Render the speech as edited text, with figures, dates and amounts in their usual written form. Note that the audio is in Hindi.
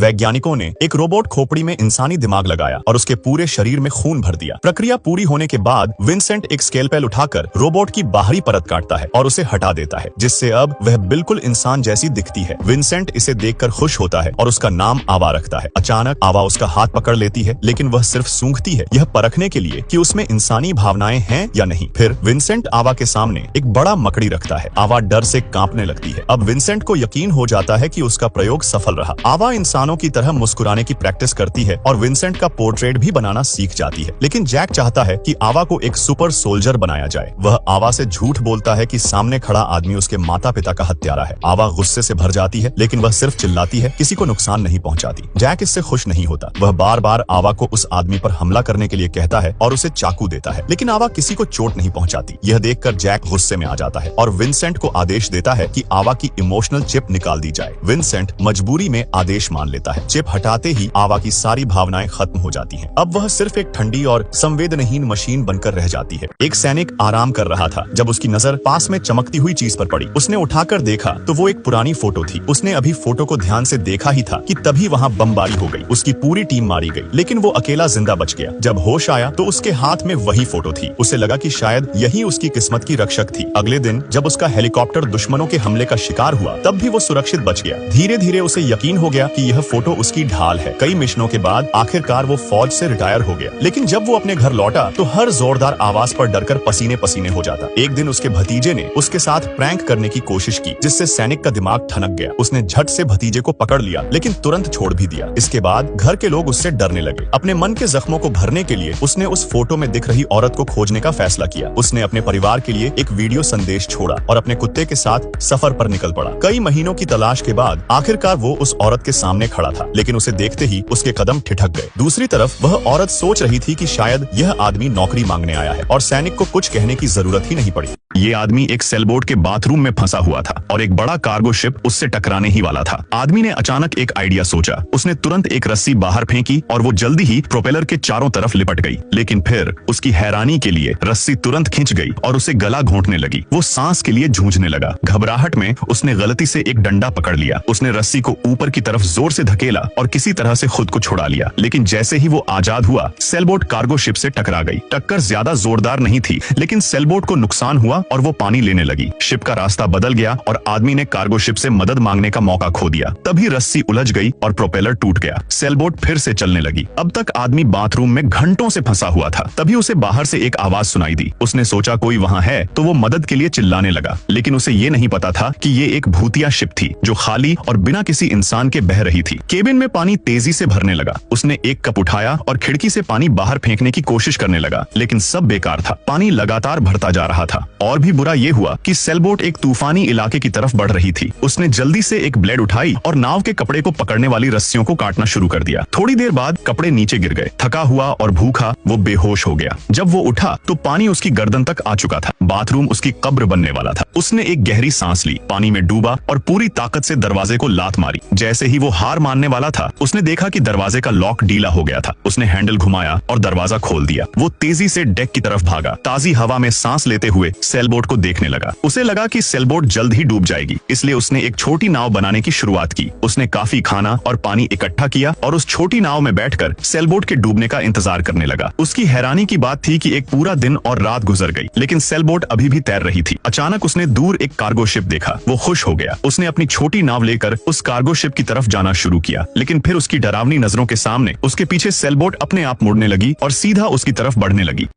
वैज्ञानिकों ने एक रोबोट खोपड़ी में इंसानी दिमाग लगाया और उसके पूरे शरीर में खून भर दिया। प्रक्रिया पूरी होने के बाद विंसेंट एक स्केलपेल उठाकर रोबोट की बाहरी परत काटता है और उसे हटा देता है, जिससे अब वह बिल्कुल इंसान जैसी दिखती है। विंसेंट इसे देखकर खुश होता है और उसका नाम आवा रखता है। अचानक आवा उसका हाथ पकड़ लेती है, लेकिन वह सिर्फ सूंघती है, यह परखने के लिए कि उसमें इंसानी भावनाएं हैं या नहीं। फिर विंसेंट आवा के सामने एक बड़ा मकड़ी रखता है। आवा डर से कांपने लगती है। अब विंसेंट को यकीन हो जाता है कि उसका प्रयोग सफल रहा। आवा इंसानों की तरह मुस्कुराने की प्रैक्टिस करती है और विंसेंट का पोर्ट्रेट भी बनाना सीख जाती है। लेकिन जैक चाहता है कि आवा को एक सुपर सोल्जर बनाया जाए। वह आवा से झूठ बोलता है कि सामने खड़ा आदमी उसके माता पिता का हत्यारा है। आवा गुस्से से भर जाती है, लेकिन वह सिर्फ चिल्लाती है, किसी को नुकसान नहीं पहुंचाती। जैक इससे खुश नहीं होता। वह बार बार आवा को उस आदमी पर हमला करने के लिए कहता है और उसे चाकू देता है, लेकिन आवा किसी को चोट नहीं पहुंचाती। यह देखकर जैक गुस्से में आ जाता है और विंसेंट को आदेश देता है कि आवा की इमोशनल चिप निकाल दी जाए। विंसेंट मजबूरी में आदेश मान लेता है। चिप हटाते ही आवा की सारी भावनाएं खत्म हो जाती हैं। अब वह सिर्फ एक ठंडी और संवेदनहीन मशीन बनकर रह जाती है। एक सैनिक आराम कर रहा था जब उसकी नजर पास में चमकती हुई चीज पर पड़ी। उसने उठाकर देखा तो वो एक पुरानी फोटो थी। उसने अभी फोटो को ध्यान से देखा ही था कि तभी वहाँ बमबारी हो गई। उसकी पूरी टीम मारी गई, लेकिन वो अकेला जिंदा बच गया। जब होश आया तो उसके हाथ में वही फोटो थी। उसे लगा कि शायद यही उसकी किस्मत की रक्षक थी। अगले दिन जब उसका हेलीकॉप्टर दुश्मनों के हमले का शिकार हुआ, तब भी वो सुरक्षित बच गया। धीरे धीरे उसे यकीन हो गया कि यह फोटो उसकी ढाल है। कई मिशनों के बाद आखिरकार वो फौज से रिटायर हो गया, लेकिन जब वो अपने घर लौटा तो हर जोरदार आवाज पर डरकर पसीने पसीने हो जाता। एक दिन उसके भतीजे ने उसके साथ प्रैंक करने की कोशिश की, जिससे सैनिक का दिमाग ठनक गया। उसने झट से भतीजे को पकड़ लिया, लेकिन तुरंत छोड़ भी दिया। इसके बाद घर के लोग उससे डरने लगे। अपने मन के जख्मों को भरने के लिए उसने उस फोटो में दिख रही औरत को खोजने का फैसला किया। उसने अपने परिवार के लिए एक वीडियो संदेश छोड़ा और अपने कुत्ते के साथ सफर पर निकल पड़ा। कई महीनों की तलाश के बाद आखिरकार वो उस औरत के सामने खड़ा था, लेकिन उसे देखते ही उसके कदम ठिठक गए। दूसरी तरफ वह औरत सोच रही थी कि शायद यह आदमी नौकरी मांगने आया है और सैनिक को कुछ कहने की जरूरत ही नहीं पड़ी। ये आदमी एक सेलबोट के बाथरूम में फंसा हुआ था और एक बड़ा कार्गो शिप उससे टकराने ही वाला था। आदमी ने अचानक एक आइडिया सोचा। उसने तुरंत एक रस्सी बाहर फेंकी और वो जल्दी ही प्रोपेलर के चारों तरफ लिपट गई। लेकिन फिर उसकी हैरानी के लिए रस्सी तुरंत खिंच गई और उसे गला घोंटने लगी। वो सांस के लिए जूझने लगा। घबराहट में उसने गलती से एक डंडा पकड़ लिया। उसने रस्सी को ऊपर की तरफ जोर से धकेला और किसी तरह से खुद को छुड़ा लिया। लेकिन जैसे ही वो आजाद हुआ, सेलबोट कार्गो शिप से टकरा गई। टक्कर ज्यादा जोरदार नहीं थी, लेकिन सेलबोट को नुकसान हुआ और वो पानी लेने लगी। शिप का रास्ता बदल गया और आदमी ने कार्गो शिप से मदद मांगने का मौका खो दिया। तभी रस्सी उलझ गई और प्रोपेलर टूट गया। सेलबोट फिर से चलने लगी। अब तक आदमी बाथरूम में घंटों से फंसा हुआ था। तभी उसे बाहर से एक आवाज सुनाई दी। उसने सोचा कोई वहाँ है, तो वो मदद के लिए चिल्लाने लगा। लेकिन उसे ये नहीं पता था कि ये एक भूतिया शिप थी जो खाली और बिना किसी इंसान के बह रही थी। केबिन में पानी तेजी से भरने लगा। उसने एक कप उठाया और खिड़की से पानी बाहर फेंकने की कोशिश करने लगा, लेकिन सब बेकार था। पानी लगातार भरता जा रहा था। और भी बुरा ये हुआ कि सेलबोट एक तूफानी इलाके की तरफ बढ़ रही थी। उसने जल्दी से एक ब्लेड उठाई और नाव के कपड़े को पकड़ने वाली रस्सियों को काटना शुरू कर दिया। थोड़ी देर बाद कपड़े नीचे गिर गए। थका हुआ और भूखा वो बेहोश हो गया। जब वो उठा तो पानी उसकी गर्दन तक आ चुका था। बाथरूम उसकी कब्र बनने वाला था। उसने एक गहरी सांस ली, पानी में डूबा और पूरी ताकत से दरवाजे को लात मारी। जैसे ही वो हार मानने वाला था, उसने देखा कि दरवाजे का लॉक ढीला हो गया था। उसने हैंडल घुमाया और दरवाजा खोल दिया। वो तेजी से डेक की तरफ भागा। ताजी हवा में सांस लेते हुए सेलबोट को देखने लगा। उसे लगा कि सेलबोट जल्द ही डूब जाएगी, इसलिए उसने एक छोटी नाव बनाने की शुरुआत की। उसने काफी खाना और पानी इकट्ठा किया और उस छोटी नाव में बैठकर सेलबोट के डूबने का इंतजार करने लगा। उसकी हैरानी की बात थी कि एक पूरा दिन और रात गुजर गई, लेकिन सेलबोट अभी भी तैर रही थी। अचानक उसने दूर एक कार्गो शिप देखा। वो खुश हो गया। उसने अपनी छोटी नाव लेकर उस कार्गो शिप की तरफ जाना शुरू किया, लेकिन फिर उसकी डरावनी नजरों के सामने उसके पीछे सेलबोट अपने आप मुड़ने लगी और सीधा उसकी तरफ बढ़ने लगी।